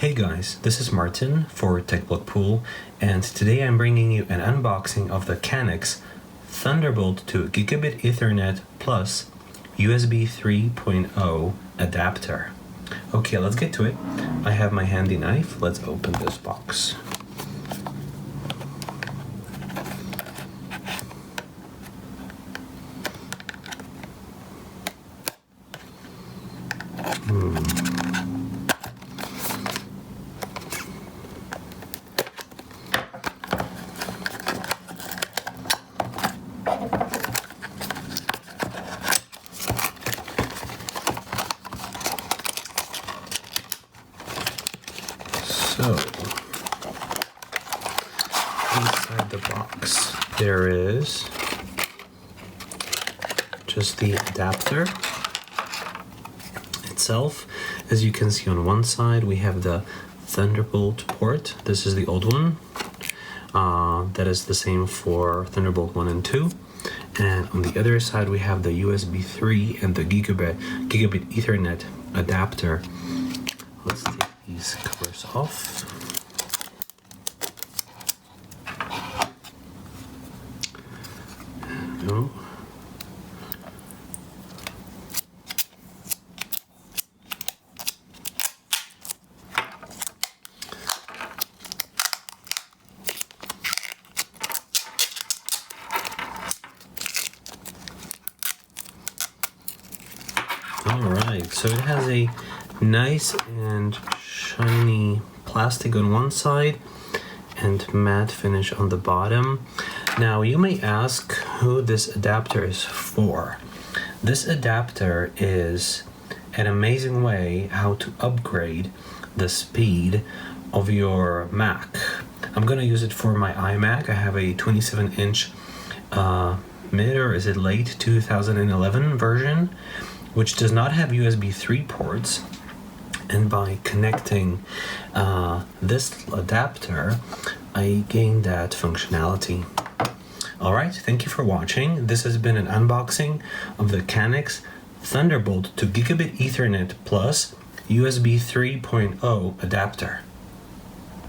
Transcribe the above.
Hey guys, this is Martin for TechBlockPool, and today I'm bringing you an unboxing of the kanex Thunderbolt to Gigabit Ethernet Plus USB 3.0 adapter. Okay, let's get to it. I have my handy knife. Let's open this box. So, inside the box, there is just the adapter itself. As you can see on one side, we have the Thunderbolt port. This is the old one. That is the same for Thunderbolt 1 and 2. And on the other side, we have the USB 3 and the Gigabit Ethernet adapter. Let's take these covers off. There we go. Alright, so it has a nice and shiny plastic on one side and matte finish on the bottom. Now you may ask who this adapter is for. This adapter is an amazing way how to upgrade the speed of your Mac. I'm gonna use it for my iMac. I have a 27-inch mid, or is it late 2011 version, which does not have USB 3 ports. And by connecting this adapter, I gained that functionality. Alright, thank you for watching. This has been an unboxing of the kanex Thunderbolt to Gigabit Ethernet Plus USB 3.0 adapter.